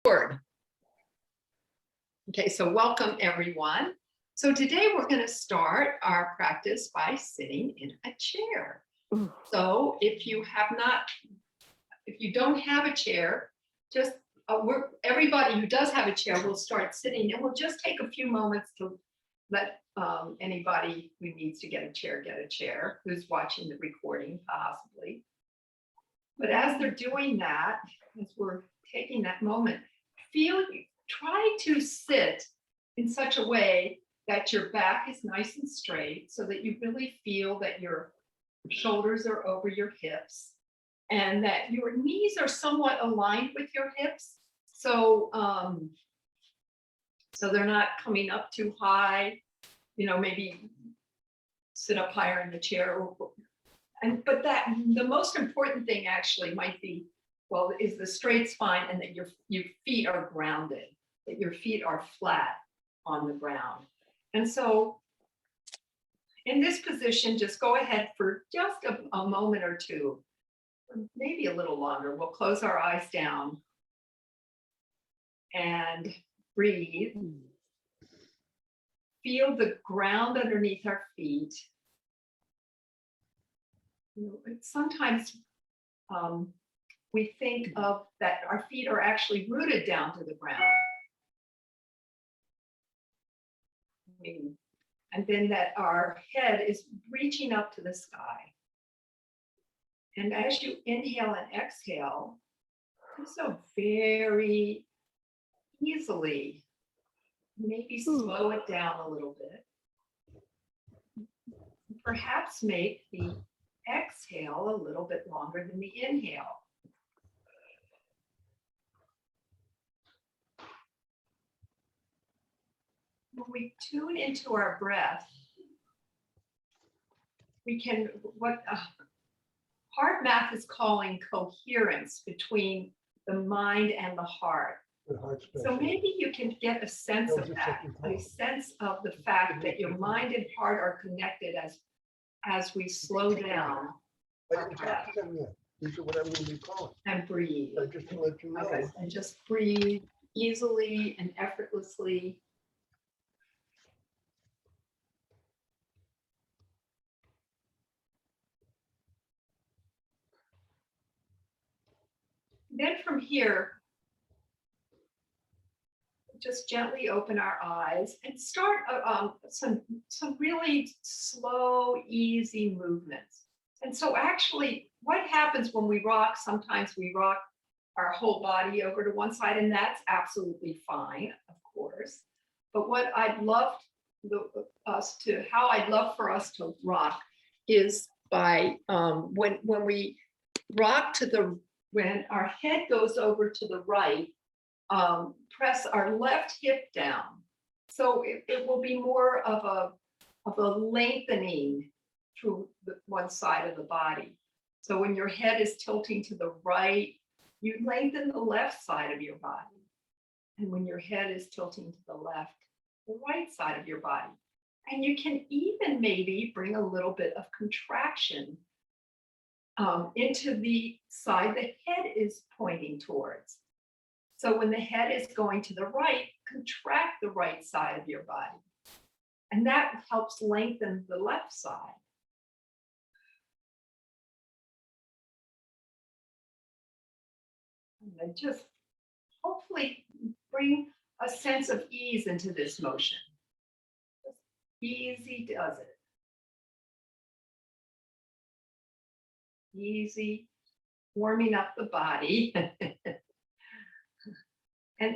Board. Okay, so welcome everyone. So today we're going to start our practice by sitting in a chair. So if you don't have a chair, just everybody who does have a chair will start sitting, and we'll just take a few moments to let anybody who needs to get a chair, who's watching the recording possibly. But as they're doing that, as we're taking that moment, try to sit in such a way that your back is nice and straight so that you really feel that your shoulders are over your hips and that your knees are somewhat aligned with your hips. So, so they're not coming up too high, maybe sit up higher in the chair. But the most important thing actually might be, is the straight spine and that your feet are grounded, that your feet are flat on the ground. And so in this position, just go ahead for just a moment or two, or maybe a little longer. We'll close our eyes down and breathe. Feel the ground underneath our feet. Sometimes we think of that our feet are actually rooted down to the ground. And then that our head is reaching up to the sky. And as you inhale and exhale, so very easily, maybe slow it down a little bit. Perhaps make the exhale a little bit longer than the inhale. When we tune into our breath, we can, what HeartMath is calling coherence between the mind and the heart. So maybe you can get a sense of that, a sense of the fact that your mind and heart are connected as we slow down our breath. These are what I'm going to be calling. And breathe. Just to let you know. Okay, and just breathe easily and effortlessly. Then from here, just gently open our eyes and start some really slow, easy movements. And so actually, what happens when we rock, sometimes we rock our whole body over to one side, and that's absolutely fine, of course. But what I'd love how I'd love for us to rock is by when we rock when our head goes over to the right, press our left hip down. So it will be more of a lengthening through one side of the body. So when your head is tilting to the right, you lengthen the left side of your body. And when your head is tilting to the left, the right side of your body. And you can even maybe bring a little bit of contraction into the side the head is pointing towards. So when the head is going to the right, contract the right side of your body. And that helps lengthen the left side. And then just hopefully bring a sense of ease into this motion. Just easy does it. Easy, warming up the body. And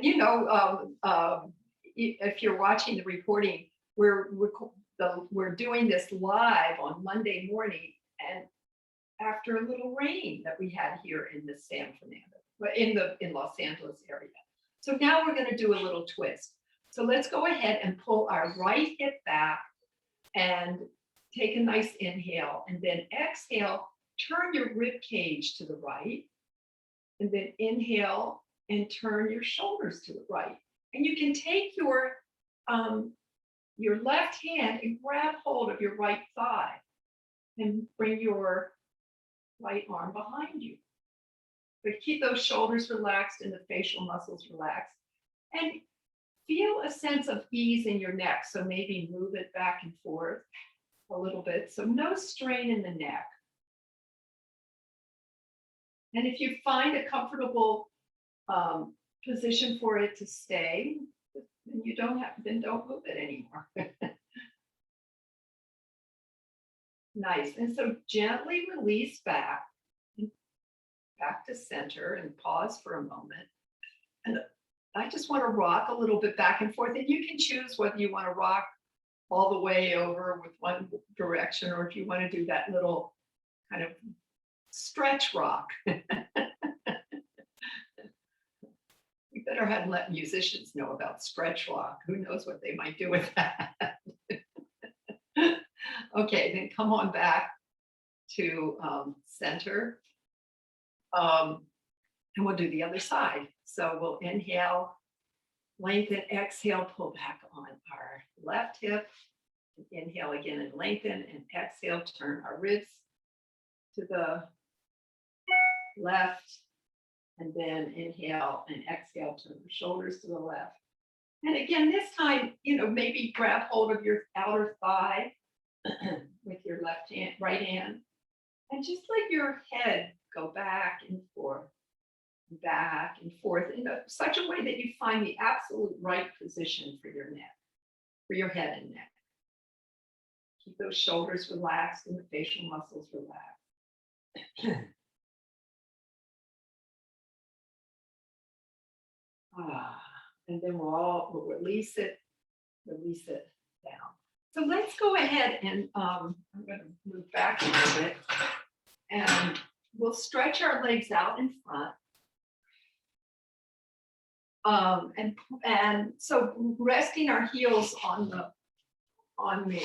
if you're watching the recording, we're doing this live on Monday morning, and after a little rain that we had here in the San Fernando, in Los Angeles area. So now we're going to do a little twist. So let's go ahead and pull our right hip back and take a nice inhale, and then exhale. Turn your rib cage to the right, and then inhale and turn your shoulders to the right. And you can take your left hand and grab hold of your right thigh and bring your right arm behind you. but keep those shoulders relaxed and the facial muscles relaxed. And feel a sense of ease in your neck. So maybe move it back and forth a little bit. So no strain in the neck. And if you find a comfortable position for it to stay, then you don't have, then don't move it anymore. Nice. And so gently release back to center and pause for a moment. And I just want to rock a little bit back and forth. And you can choose whether you want to rock all the way over with one direction, or if you want to do that little kind of stretch rock. We better have let musicians know about stretch rock. Who knows what they might do with that? Okay, then come on back to center. And we'll do the other side. So we'll inhale, lengthen, exhale, pull back on our left hip. Inhale again and lengthen, and exhale, turn our ribs to the left. And then inhale and exhale, turn the shoulders to the left. And again, this time, maybe grab hold of your outer thigh with your left hand, right hand, and just let your head go back and forth in such a way that you find the absolute right position for your neck, for your head and neck. Keep those shoulders relaxed and the facial muscles relaxed. And then we'll release it down. So let's go ahead and I'm going to move back a little bit, and we'll stretch our legs out in front. And so resting our heels on me.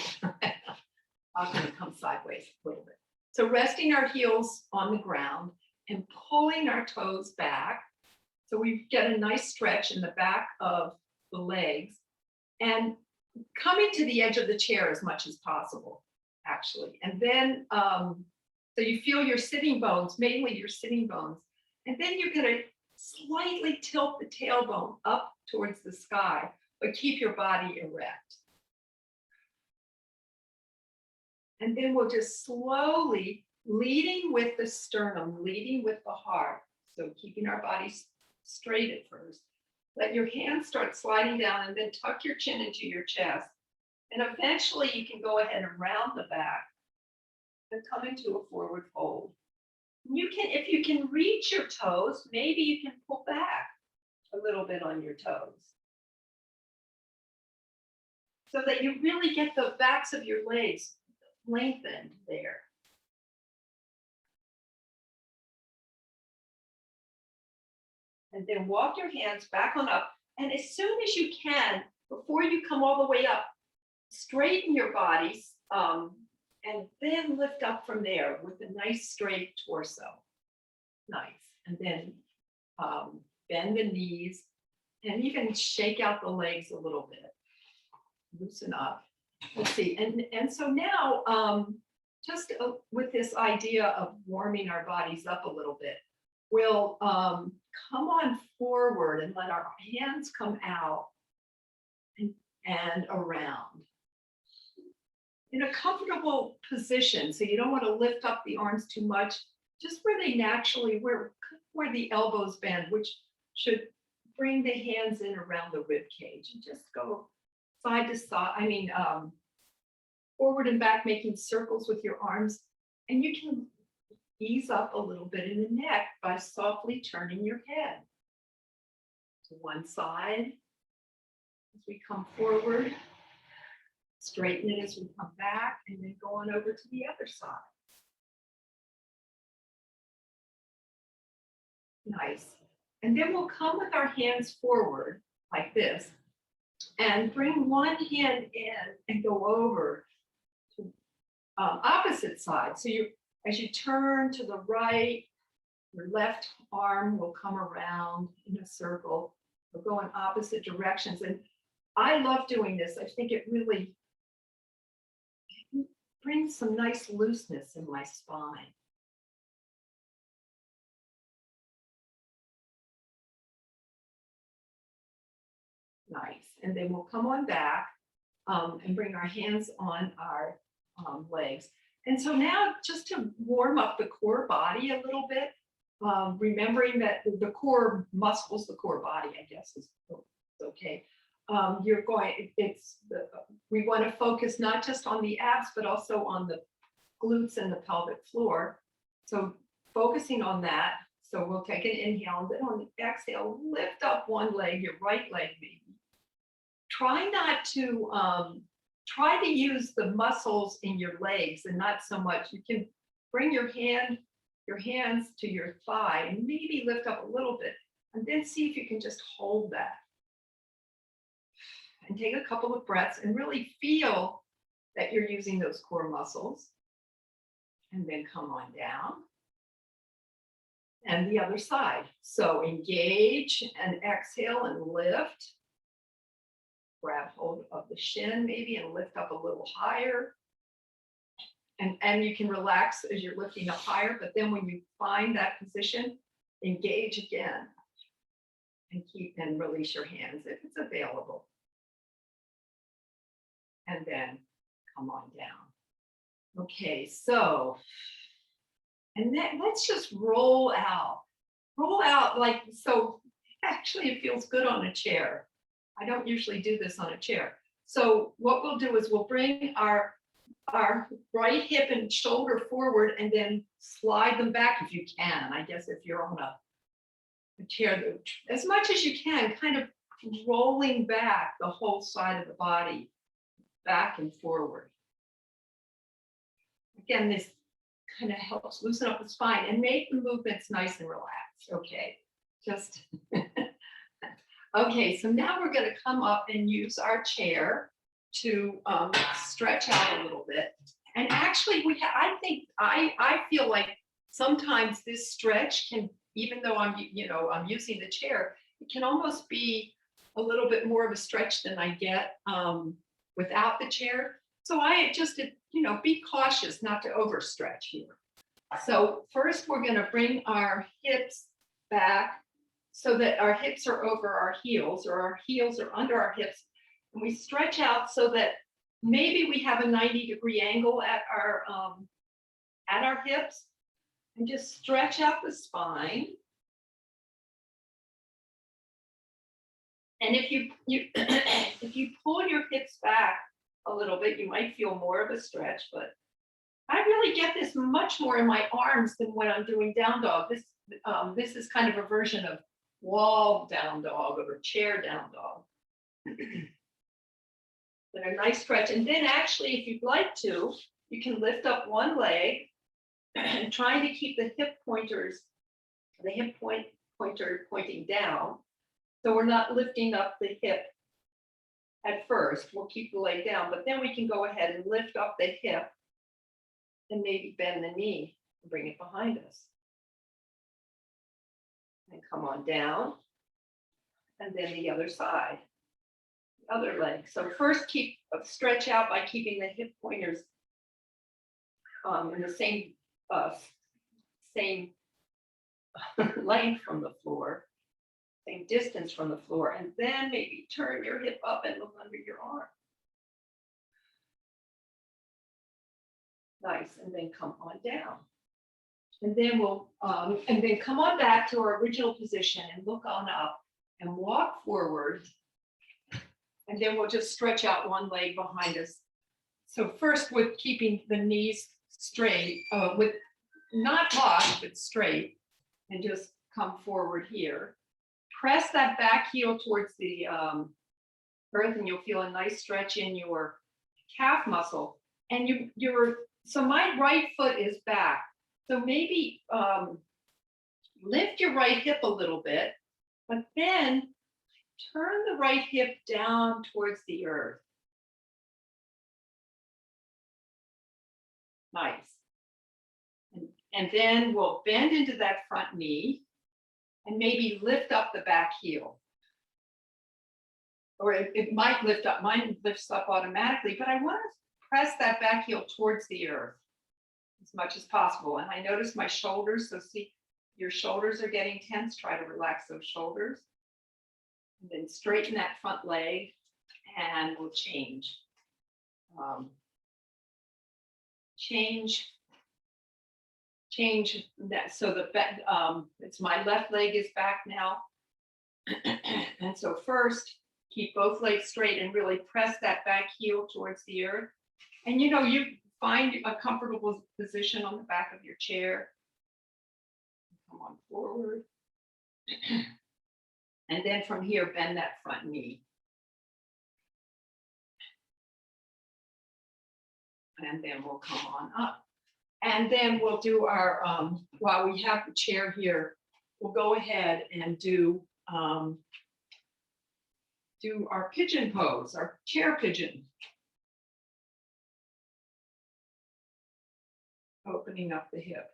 I'm going to come sideways a little bit. So resting our heels on the ground and pulling our toes back. So we get a nice stretch in the back of the legs, and coming to the edge of the chair as much as possible, actually. And then, so you feel your sitting bones, mainly your sitting bones. And then you're going to slightly tilt the tailbone up towards the sky, but keep your body erect. And then we'll just slowly, leading with the sternum, leading with the heart. So keeping our bodies straight at first. Let your hands start sliding down, and then tuck your chin into your chest. And eventually you can go ahead and round the back and come into a forward fold. You can, if you can reach your toes, maybe you can pull back a little bit on your toes, so that you really get the backs of your legs lengthened there. And then walk your hands back on up. And as soon as you can, before you come all the way up, straighten your bodies, and then lift up from there with a nice straight torso. Nice. And then bend the knees and even shake out the legs a little bit. Loosen up. Let's see. And so now, just with this idea of warming our bodies up a little bit, we'll come on forward and let our hands come out and around in a comfortable position. So you don't want to lift up the arms too much, just where they naturally, where the elbows bend, which should bring the hands in around the rib cage, and just go side to side. Forward and back, making circles with your arms. And you can ease up a little bit in the neck by softly turning your head to one side as we come forward. Straighten it as we come back, and then go on over to the other side. Nice. And then we'll come with our hands forward like this and bring one hand in and go over to opposite side. So as you turn to the right, your left arm will come around in a circle. We'll go in opposite directions. And I love doing this. I think it really brings some nice looseness in my spine. Nice. And then we'll come on back and bring our hands on our legs. And so now just to warm up the core body a little bit, remembering that the core muscles, the core body, I guess is okay. We want to focus not just on the abs, but also on the glutes and the pelvic floor. So focusing on that. So we'll take an inhale, and then on the exhale, lift up one leg, your right leg maybe. Try to use the muscles in your legs and not so much. You can bring your hands to your thigh and maybe lift up a little bit, and then see if you can just hold that. And take a couple of breaths and really feel that you're using those core muscles. And then come on down. And the other side. So engage and exhale and lift. Grab hold of the shin maybe and lift up a little higher. And you can relax as you're lifting up higher, but then when you find that position, engage again. And keep and release your hands if it's available. And then come on down. Okay, so, and then let's just roll out. Roll out like, so actually it feels good on a chair. I don't usually do this on a chair. So what we'll do is we'll bring our right hip and shoulder forward and then slide them back if you can. I guess if you're on a chair, as much as you can, kind of rolling back the whole side of the body, back and forward. Again, this kind of helps loosen up the spine and make the movements nice and relaxed. Okay, just okay. So now we're going to come up and use our chair to stretch out a little bit. And actually, I feel like sometimes this stretch can, even though I'm using the chair, it can almost be a little bit more of a stretch than I get without the chair. So I just, be cautious not to overstretch here. So first we're going to bring our hips back so that our hips are over our heels, or our heels are under our hips. And we stretch out so that maybe we have a 90-degree angle at our hips, and just stretch out the spine. And if you if you pull your hips back a little bit, you might feel more of a stretch, but I really get this much more in my arms than when I'm doing down dog. This is kind of a version of wall down dog or chair down dog. But a nice stretch. And then actually, if you'd like to, you can lift up one leg and trying to keep the hip pointer pointing down. So we're not lifting up the hip at first. We'll keep the leg down, but then we can go ahead and lift up the hip and maybe bend the knee and bring it behind us. And come on down. And then the other side, the other leg. So first stretch out by keeping the hip pointers in the same length from the floor, same distance from the floor, and then maybe turn your hip up and look under your arm. Nice, and then come on down. And then we'll come on back to our original position and look on up and walk forward. And then we'll just stretch out one leg behind us. So first with keeping the knees straight, with not locked, but straight, and just come forward here. Press that back heel towards the earth, and you'll feel a nice stretch in your calf muscle. And so my right foot is back. So maybe lift your right hip a little bit, but then turn the right hip down towards the earth. Nice. And then we'll bend into that front knee and maybe lift up the back heel. Or it might lift up, mine lifts up automatically, but I want to press that back heel towards the earth as much as possible. And I notice my shoulders, so see your shoulders are getting tense, try to relax those shoulders. And then straighten that front leg and we'll change. Change that so the back, it's my left leg is back now. And so first, keep both legs straight and really press that back heel towards the earth. And you find a comfortable position on the back of your chair. Come on forward. And then from here, bend that front knee. And then we'll come on up. And then we'll do our, while we have the chair here, we'll go ahead and do our pigeon pose, our chair pigeon. Opening up the hip.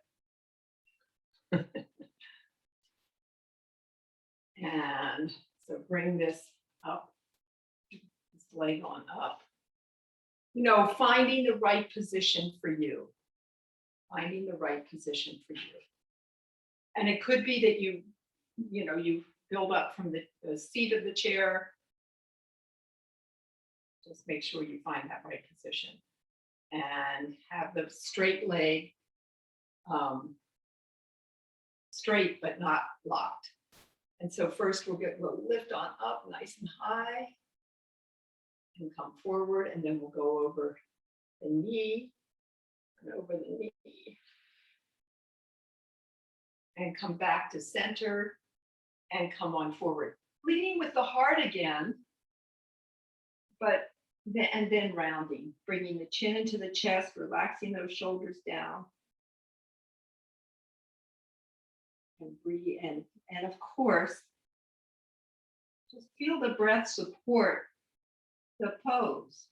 And so bring this up, this leg on up. Finding the right position for you. Finding the right position for you. And it could be that you build up from the seat of the chair. Just make sure you find that right position. And have the straight leg straight but not locked. And so first we'll get a little lift on up nice and high. And come forward, and then we'll go over the knee and over the knee. And come back to center and come on forward. Leading with the heart again, and then rounding, bringing the chin into the chest, relaxing those shoulders down. And breathe, and of course, just feel the breath support the pose.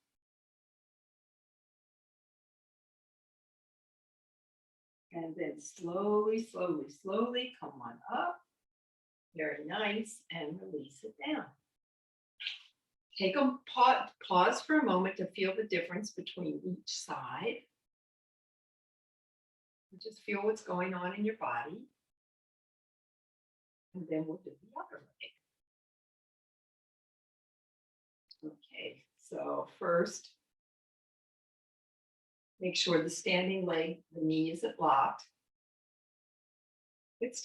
And then slowly, slowly, slowly come on up. Very nice, and release it down. Take a pause for a moment to feel the difference between each side. Just feel what's going on in your body. And then we'll do the other leg. Okay, so first, make sure the standing leg, the knee isn't locked. It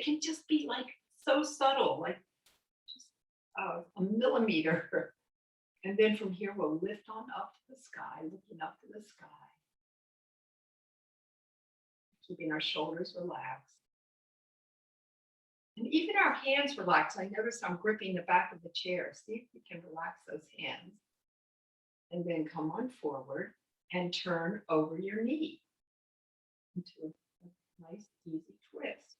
can just be like so subtle, like just a millimeter. And then from here, we'll lift on up to the sky, looking up to the sky. Keeping our shoulders relaxed. And even our hands relax. I notice I'm gripping the back of the chair. See if you can relax those hands. And then come on forward and turn over your knee into a nice, easy twist.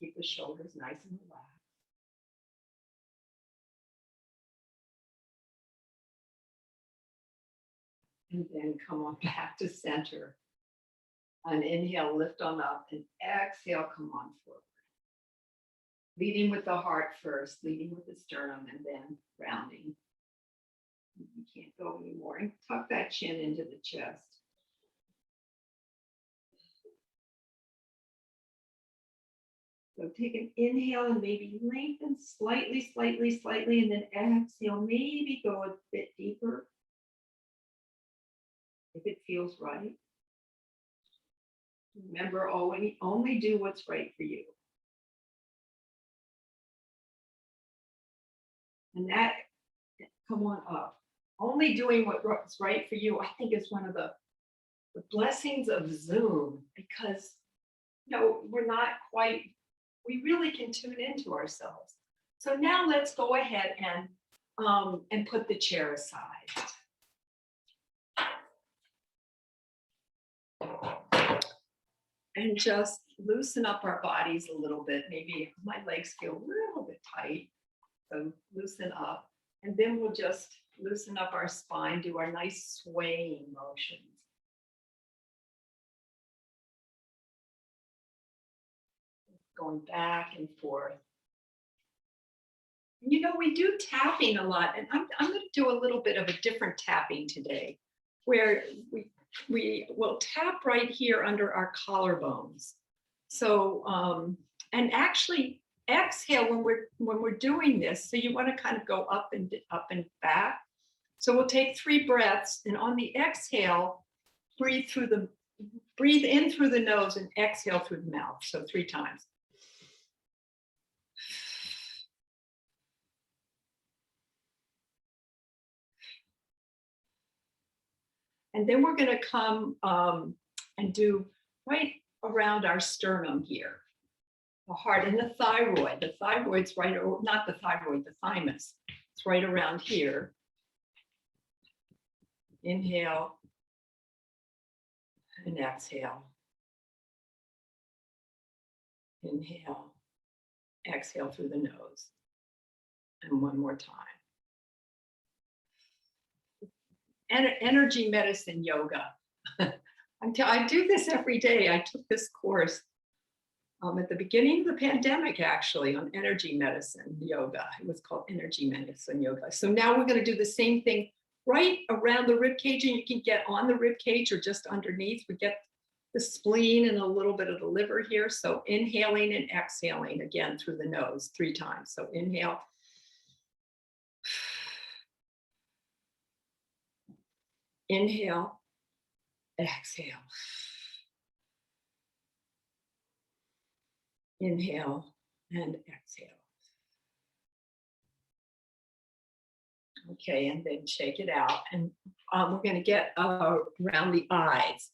Keep the shoulders nice and relaxed. And then come on back to center. And inhale, lift on up, and exhale, come on forward. Leading with the heart first, leading with the sternum, and then rounding. You can't go anymore. And tuck that chin into the chest. So take an inhale and maybe lengthen slightly, slightly, slightly, and then exhale, maybe go a bit deeper if it feels right. Remember, only do what's right for you. And that, come on up. Only doing what's right for you, I think, is one of the blessings of Zoom, because we really can tune into ourselves. So now let's go ahead and put the chair aside. And just loosen up our bodies a little bit. Maybe my legs feel a little bit tight. So loosen up. And then we'll just loosen up our spine, do our nice swaying motions. Going back and forth. We do tapping a lot, and I'm going to do a little bit of a different tapping today, where we will tap right here under our collarbones. So, and actually exhale when we're doing this. So you want to kind of go up and back. So we'll take 3 breaths, and on the exhale, breathe in through the nose and exhale through the mouth. So 3 times. And then we're going to come and do right around our sternum here, the heart and the thyroid. The thyroid's right, not the thyroid, the thymus. It's right around here. Inhale and exhale. Inhale, exhale through the nose. And one more time. Energy medicine yoga. I do this every day. I took this course at the beginning of the pandemic, actually, on energy medicine yoga. It was called energy medicine yoga. So now we're going to do the same thing right around the rib cage, and you can get on the rib cage or just underneath. We get the spleen and a little bit of the liver here. So inhaling and exhaling again through the nose 3 times. So inhale. Inhale, exhale. Inhale and exhale. Okay, and then shake it out. And we're going to get around the eyes.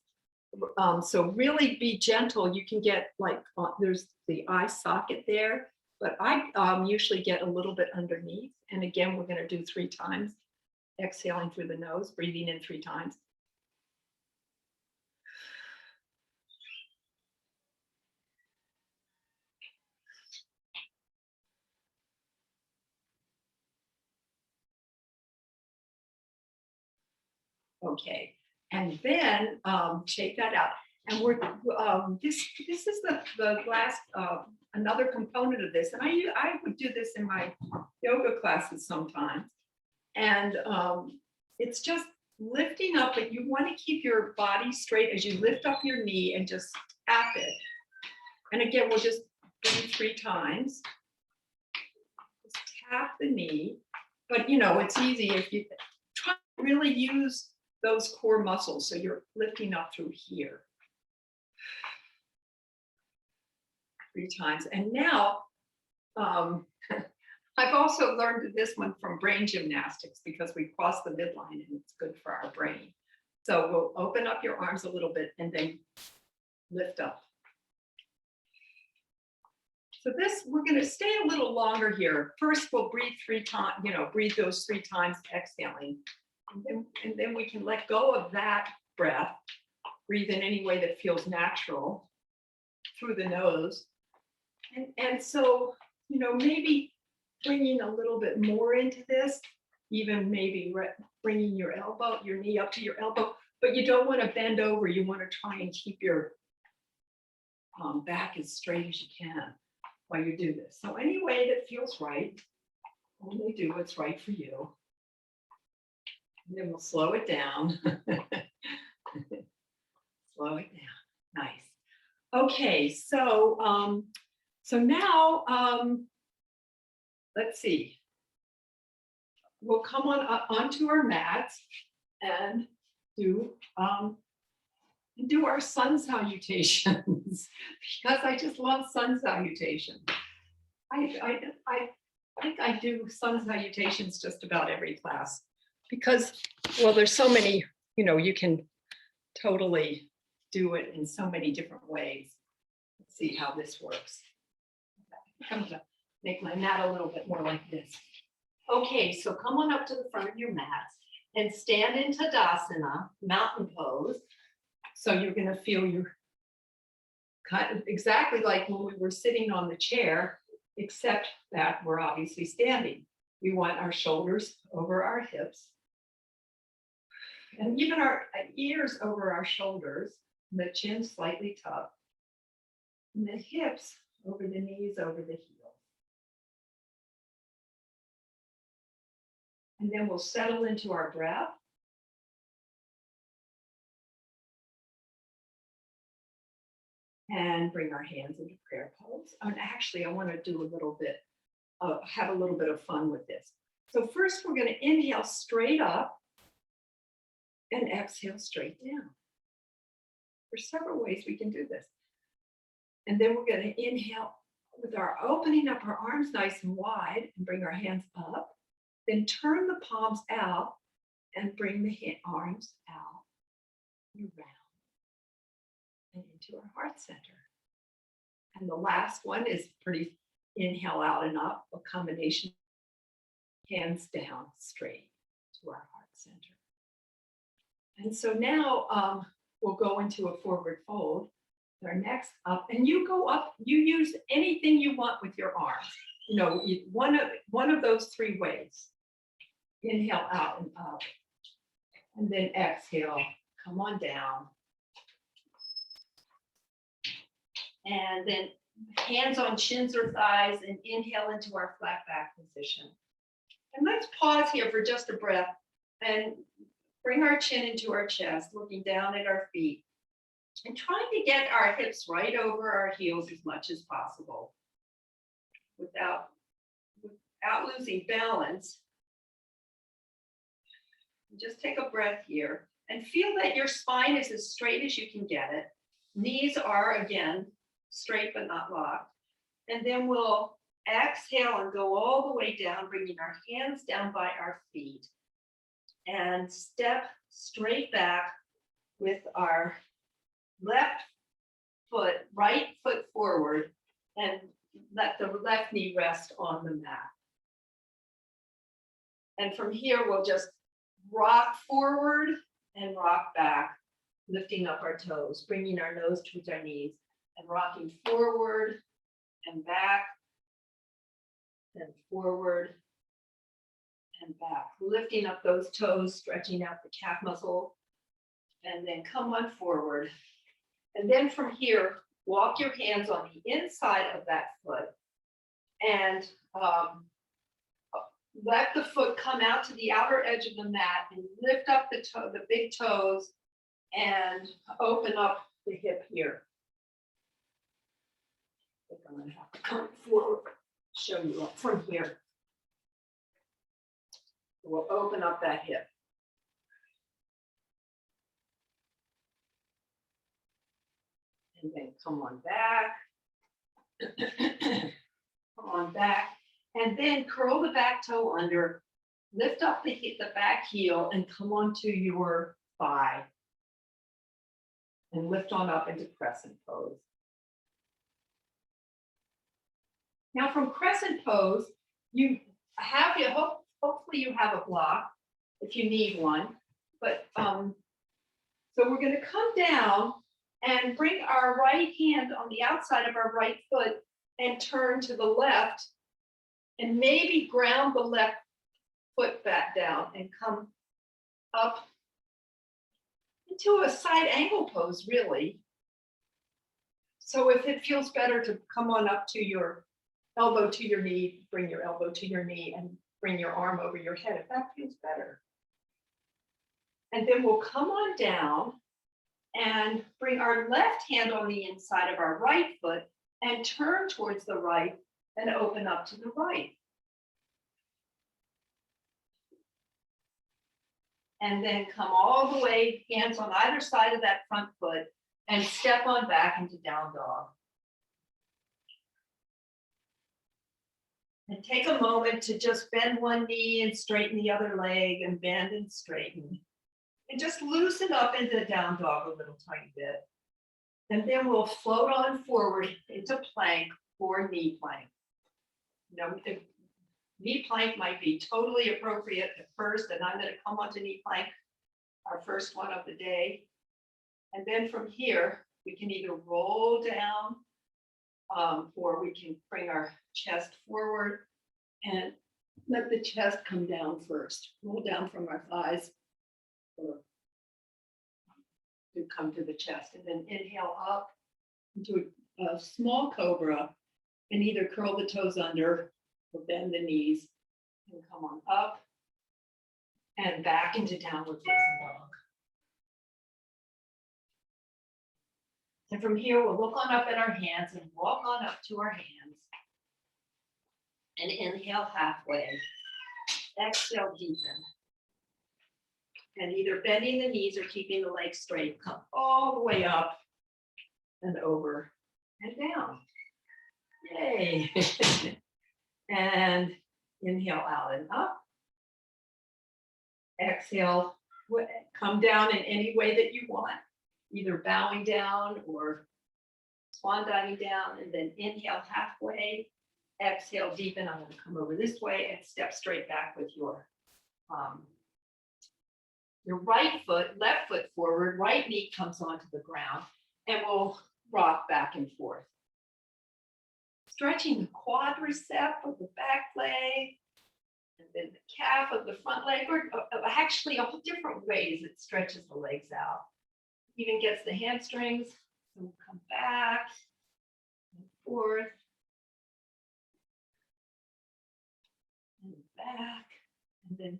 So really be gentle. You can get like, there's the eye socket there, but I usually get a little bit underneath. And again, we're going to do 3 times. Exhaling through the nose, breathing in 3 times. Okay, and then shake that out. And we're this is the last another component of this. And I would do this in my yoga classes sometimes. And it's just lifting up, but you want to keep your body straight as you lift up your knee and just tap it. And again, we'll just do 3 times. Just tap the knee. But it's easy if you try to really use those core muscles. So you're lifting up through here. 3 times. And now, I've also learned this one from brain gymnastics because we cross the midline and it's good for our brain. So we'll open up your arms a little bit and then lift up. So this, we're going to stay a little longer here. First, we'll breathe 3 times, breathe those 3 times, exhaling. And then we can let go of that breath. Breathe in any way that feels natural through the nose. And so, maybe bringing a little bit more into this, even maybe bringing your knee up to your elbow, but you don't want to bend over. You want to try and keep your back as straight as you can while you do this. So any way that feels right, only do what's right for you. And then we'll slow it down. Slow it down. Nice. Okay, so now let's see. We'll come onto our mats and do our sun salutations because I just love sun salutations. I think I do sun salutations just about every class because, well, there's so many, you can totally do it in so many different ways. Let's see how this works. I'm gonna make my mat a little bit more like this. Okay, so come on up to the front of your mat and stand in Tadasana, mountain pose. So you're going to feel your kind of exactly like when we were sitting on the chair, except that we're obviously standing. We want our shoulders over our hips and even our ears over our shoulders, and the chin slightly tucked, and the hips over the knees, over the heels. And then we'll settle into our breath. and bring our hands into prayer pose. And actually, I want to do a little bit, have a little bit of fun with this. So first we're going to inhale straight up and exhale straight down. There's several ways we can do this. And then we're going to inhale with our opening up our arms nice and wide and bring our hands up. Then turn the palms out and bring the arms out and around and into our heart center. And the last one is pretty inhale out and up, a combination, hands down straight to our heart center. And so now we'll go into a forward fold. Our next up, and you go up, you use anything you want with your arms. You know, one of those three ways. Inhale out and up. And then exhale, come on down. And then hands on shins or thighs and inhale into our flat back position. And let's pause here for just a breath and bring our chin into our chest, looking down at our feet and trying to get our hips right over our heels as much as possible without losing balance. Just take a breath here and feel that your spine is as straight as you can get it. Knees are, again, straight but not locked. And then we'll exhale and go all the way down, bringing our hands down by our feet. And step straight back with our left foot, right foot forward, and let the left knee rest on the mat. And from here, we'll just rock forward and rock back, lifting up our toes, bringing our nose towards our knees, and rocking forward and back, then forward and back, lifting up those toes, stretching out the calf muscle, and then come on forward. And then from here, walk your hands on the inside of that foot and let the foot come out to the outer edge of the mat and lift up the big toes and open up the hip here. I think I'm gonna have to come forward, show you up from here. We'll open up that hip. And then come on back. Come on back. And then curl the back toe under, lift up the back heel and come onto your thigh. And lift on up into crescent pose. Now from crescent pose, hopefully you have a block if you need one. But so we're going to come down and bring our right hand on the outside of our right foot and turn to the left and maybe ground the left foot back down and come up into a side angle pose, really. So if it feels better to come on up to your elbow to your knee, bring your elbow to your knee and bring your arm over your head if that feels better. And then we'll come on down and bring our left hand on the inside of our right foot and turn towards the right and open up to the right. And then come all the way, hands on either side of that front foot and step on back into down dog. And take a moment to just bend one knee and straighten the other leg and bend and straighten. And just loosen up into down dog a little tiny bit. And then we'll float on forward into plank or knee plank. You know, knee plank might be totally appropriate at first, and I'm going to come onto knee plank, our first one of the day. And then from here, we can either roll down or we can bring our chest forward and let the chest come down first. Roll down from our thighs to come to the chest, and then inhale up into a small cobra and either curl the toes under or bend the knees and come on up and back into downward facing dog. And from here, we'll look on up at our hands and walk on up to our hands. And inhale halfway. Exhale, deepen. And either bending the knees or keeping the legs straight, come all the way up and over and down. Yay. And inhale out and up. Exhale, come down in any way that you want, either bowing down or swan diving down, and then inhale halfway. Exhale, deepen. I'm going to come over this way and step straight back with your right foot, left foot forward, right knee comes onto the ground, and we'll rock back and forth. Stretching the quadricep of the back leg, and then the calf of the front leg, or actually all different ways it stretches the legs out. Even gets the hamstrings. So we'll come back and forth. And back, and then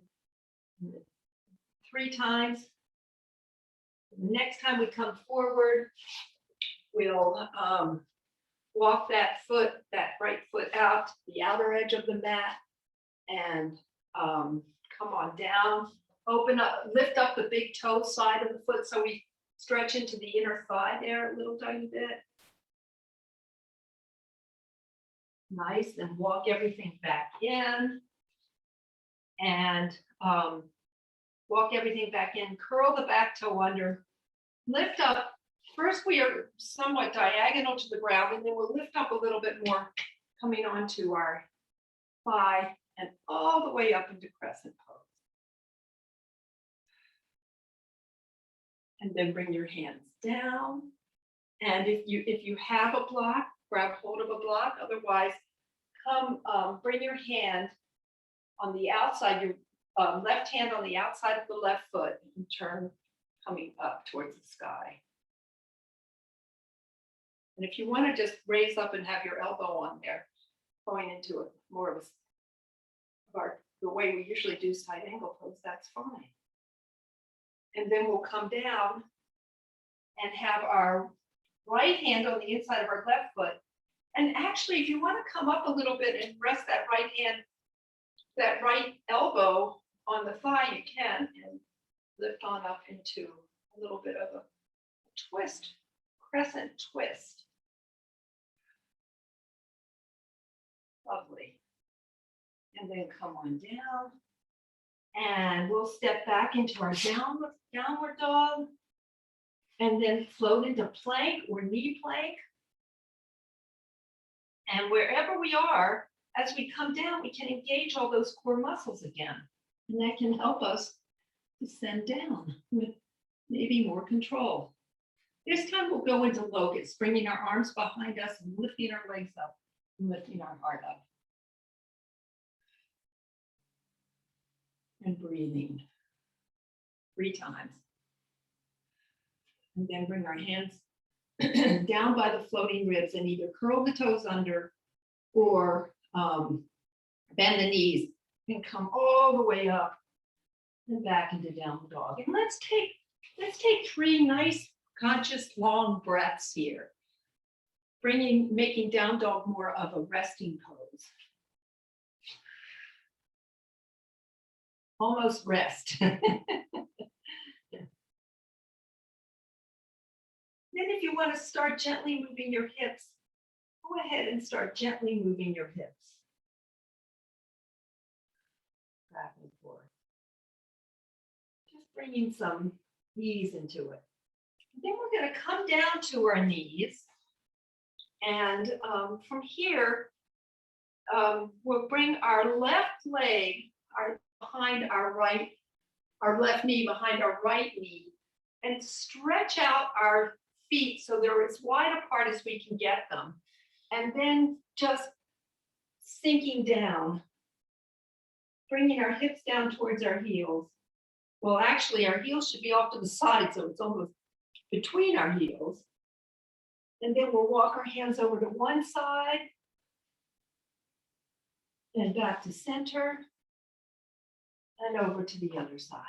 3 times. The next time we come forward, we'll walk that right foot out to the outer edge of the mat and come on down. Open up, lift up the big toe side of the foot so we stretch into the inner thigh there a little tiny bit. Nice, then walk everything back in. And walk everything back in, curl the back toe under, lift up. First, we are somewhat diagonal to the ground, and then we'll lift up a little bit more, coming onto our thigh and all the way up into crescent pose. And then bring your hands down. And if you have a block, grab hold of a block. Otherwise, bring your hand on the outside, your left hand on the outside of the left foot, and turn coming up towards the sky. And if you want to just raise up and have your elbow on there, going into more of the way we usually do side angle pose, that's fine. And then we'll come down and have our right hand on the inside of our left foot. And actually, if you want to come up a little bit and rest that right hand, that right elbow on the thigh, you can, and lift on up into a little bit of a twist, crescent twist. Lovely. And then come on down. And we'll step back into our downward dog. And then float into plank or knee plank. And wherever we are, as we come down, we can engage all those core muscles again. And that can help us descend down with maybe more control. This time we'll go into locust, bringing our arms behind us and lifting our legs up and lifting our heart up. And breathing 3 times. And then bring our hands down by the floating ribs and either curl the toes under or bend the knees and come all the way up and back into downward dog. And let's take 3 nice, conscious, long breaths here, making down dog more of a resting pose. Almost rest. Then if you want to start gently moving your hips, go ahead and start gently moving your hips. Back and forth. Just bringing some ease into it. Then we're going to come down to our knees. And from here, we'll bring our left leg behind our left knee behind our right knee, and stretch out our feet so they're as wide apart as we can get them. And then just sinking down, bringing our hips down towards our heels. Well, actually, our heels should be off to the side, so it's almost between our heels. And then we'll walk our hands over to one side and back to center and over to the other side.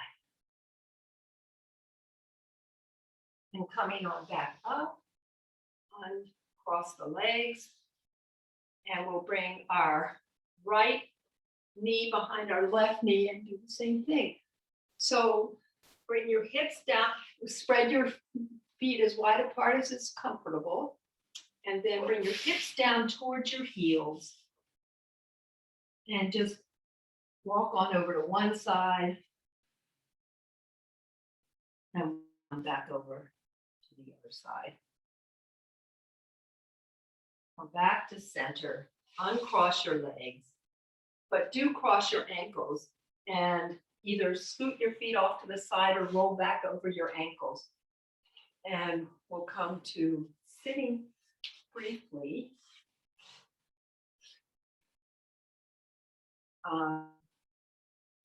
And coming on back up uncross the legs. And we'll bring our right knee behind our left knee and do the same thing. So bring your hips down, spread your feet as wide apart as is comfortable. And then bring your hips down towards your heels. And just walk on over to one side. And come back over to the other side. Come back to center. Uncross your legs. But do cross your ankles and either scoot your feet off to the side or roll back over your ankles. And we'll come to sitting briefly.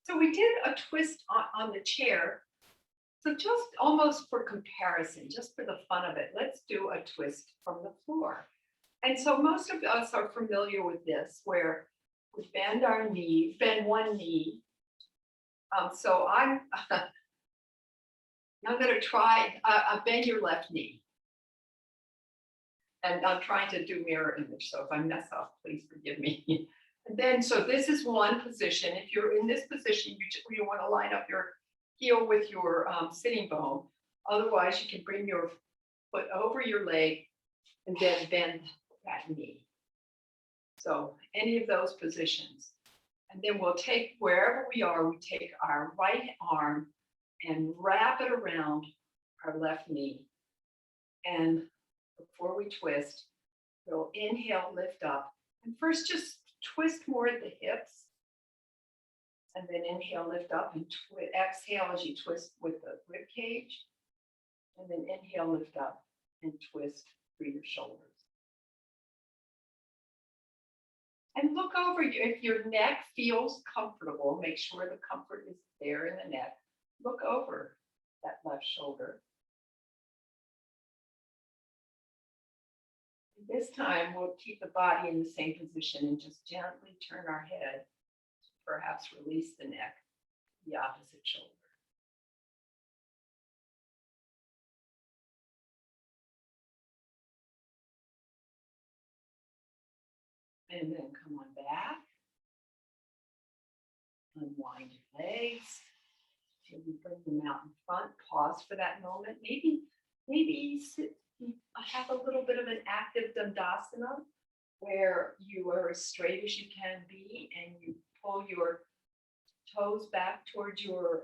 So we did a twist on the chair. So just almost for comparison, just for the fun of it, let's do a twist from the floor. And so most of us are familiar with this, where we bend our knee, bend one knee. So I'm going to try, bend your left knee. And I'm trying to do mirror image, so if I mess up, please forgive me. And then, so this is one position. If you're in this position, you want to line up your heel with your sitting bone. Otherwise, you can bring your foot over your leg and then bend that knee. So any of those positions. And then we'll take, wherever we are, we take our right arm and wrap it around our left knee. And before we twist, we'll inhale, lift up. And first just twist more at the hips. And then inhale, lift up, and exhale as you twist with the rib cage. And then inhale, lift up, and twist through your shoulders. And look over, if your neck feels comfortable, make sure the comfort is there in the neck. Look over that left shoulder. This time, we'll keep the body in the same position and just gently turn our head, perhaps release the neck, the opposite shoulder. And then come on back. Unwind your legs. Till you bring them out in front. Pause for that moment. Maybe sit, have a little bit of an active Dandasana where you are as straight as you can be and you pull your toes back towards your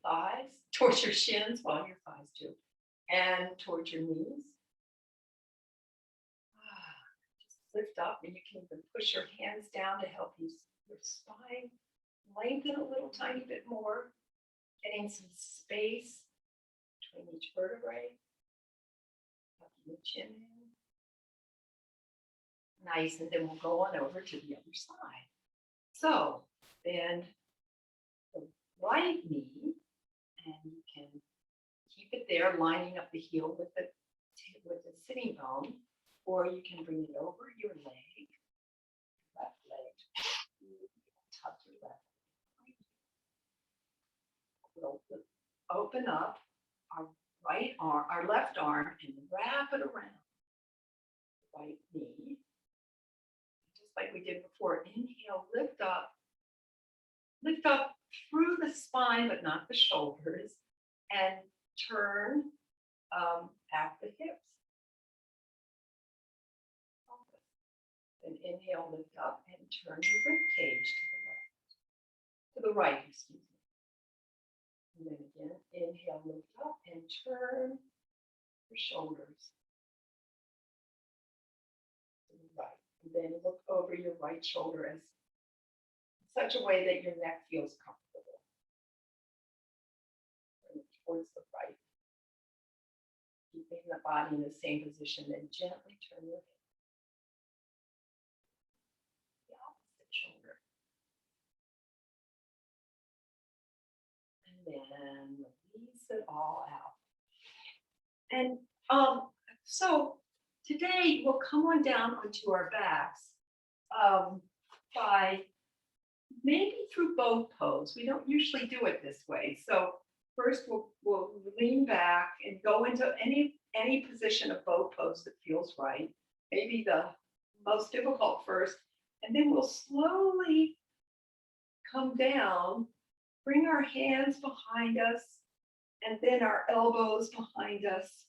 thighs, towards your shins, well, your thighs too, and towards your knees. Just lift up, and you can even push your hands down to help your spine lengthen a little tiny bit more, getting some space between each vertebrae. Tucking the chin in. Nice, and then we'll go on over to the other side. So bend the right knee, and you can keep it there, lining up the heel with the sitting bone, or you can bring it over your leg, left leg, tuck your left leg. We'll open up our right arm, our left arm, and wrap it around the right knee. Just like we did before. Inhale, lift up through the spine, but not the shoulders, and turn at the hips. Then inhale, lift up, and turn your rib cage to the right, excuse me. And then again, inhale, lift up, and turn your shoulders to the right. And then look over your right shoulder as such a way that your neck feels comfortable. Bring it towards the right. Keeping the body in the same position, then gently turn your head. The opposite shoulder. And then release it all out. And so today we'll come on down onto our backs by maybe through both pose. We don't usually do it this way. So first we'll lean back and go into any position of boat pose that feels right. Maybe the most difficult first, and then we'll slowly come down, bring our hands behind us, and then our elbows behind us,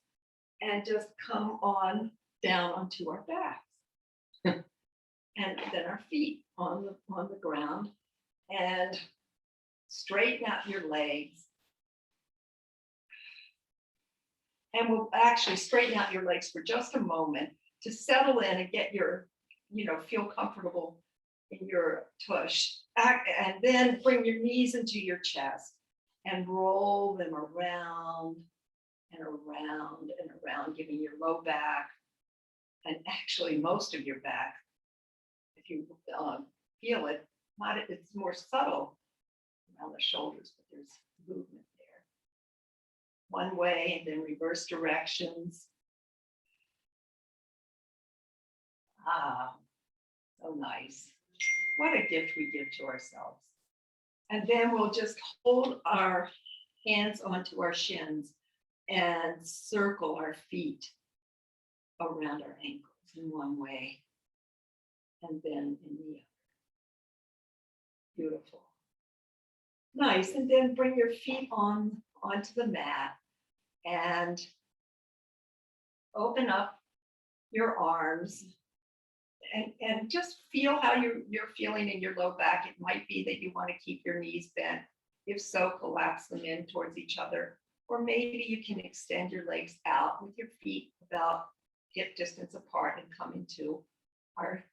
and just come on down onto our backs. And then our feet on the ground, and straighten out your legs. And we'll actually straighten out your legs for just a moment to settle in and get your, feel comfortable in your tush. And then bring your knees into your chest and roll them around and around and around, giving your low back and actually most of your back, if you feel it, it's more subtle around the shoulders, but there's movement there. One way and then reverse directions. Ah, so nice. What a gift we give to ourselves. And then we'll just hold our hands onto our shins and circle our feet around our ankles in one way and then in the other. Beautiful. Nice. And then bring your feet onto the mat and open up your arms and just feel how you're feeling in your low back. It might be that you want to keep your knees bent. If so, collapse them in towards each other. Or maybe you can extend your legs out with your feet about hip distance apart and come into our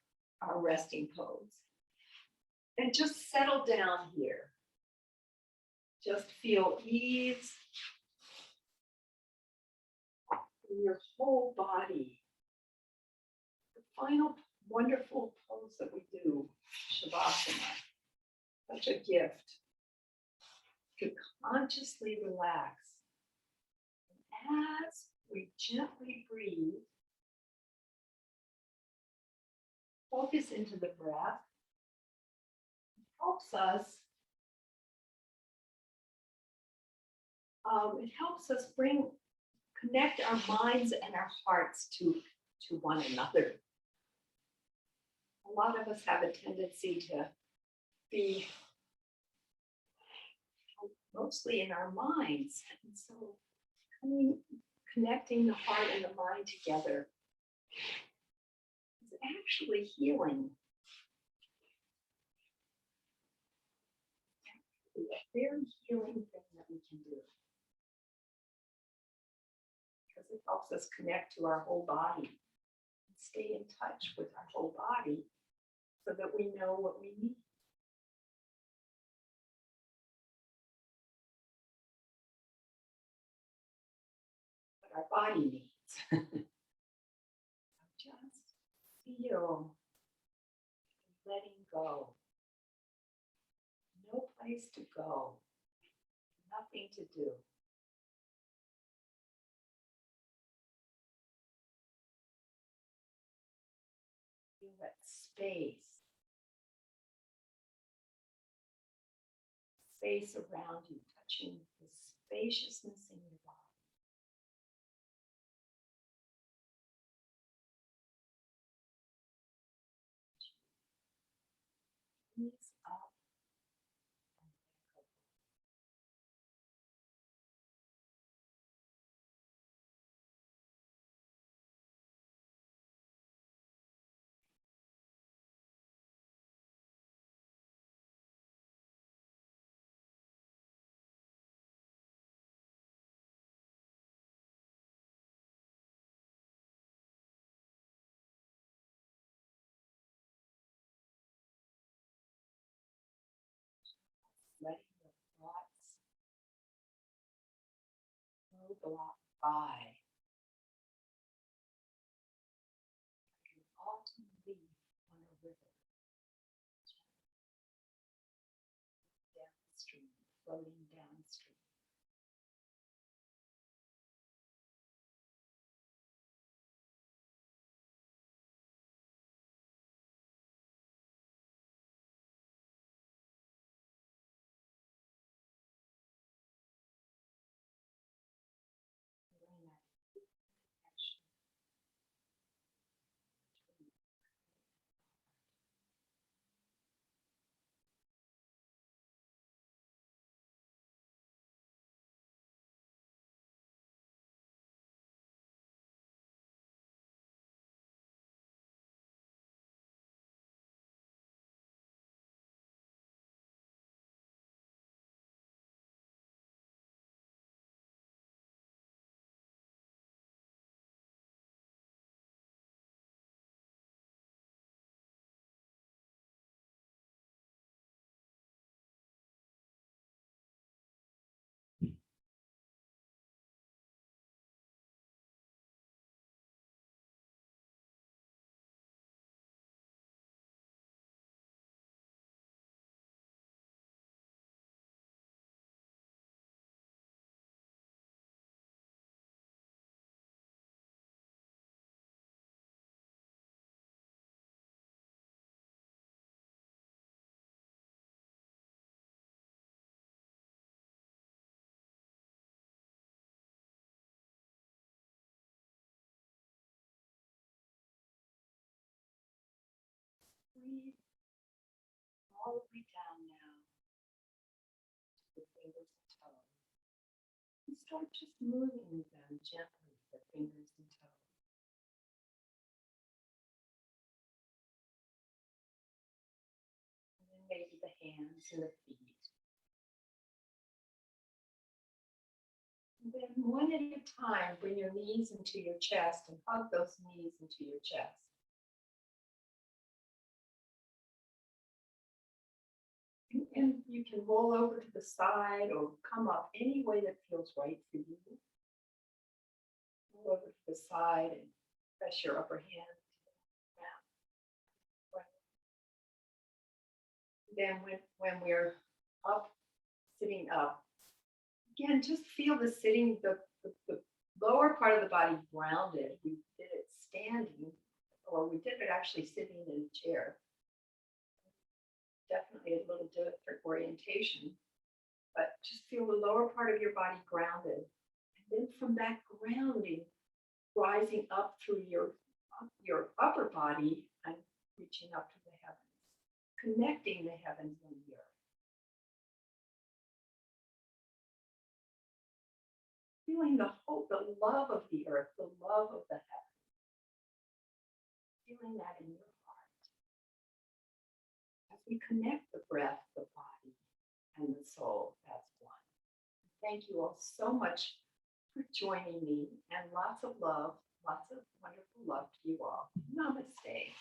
resting pose. And just settle down here. Just feel ease in your whole body. The final wonderful pose that we do, Shavasana. Such a gift to consciously relax. And as we gently breathe, focus into the breath. It helps us connect our minds and our hearts to one another. A lot of us have a tendency to be mostly in our minds. And so connecting the heart and the mind together is actually healing. A very healing thing that we can do. Because it helps us connect to our whole body and stay in touch with our whole body so that we know what we need. What our body needs. Just feel letting go. No place to go. Nothing to do. Feel that space. Space around you, touching the spaciousness in your body. Ease up and let go. Letting your thoughts go by. Like an autumn leaf on a river. Downstream, floating downstream. breathe all the way down now to the fingers and toes. And start just moving them gently, the fingers and toes. And then maybe the hands and the feet. And then one at a time, bring your knees into your chest and hug those knees into your chest. And you can roll over to the side or come up any way that feels right for you. Roll over to the side and press your upper hand to the ground. Then when we're up, sitting up, again, just feel the sitting, the lower part of the body grounded. We did it standing, or we did it actually sitting in a chair. Definitely a little different orientation, but just feel the lower part of your body grounded. And then from that grounding, rising up through your upper body and reaching up to the heavens, connecting the heavens and the earth. Feeling the hope, the love of the earth, the love of the heavens. Feeling that in your heart. As we connect the breath, the body, and the soul as one. Thank you all so much for joining me, and lots of love, lots of wonderful love to you all. Namaste.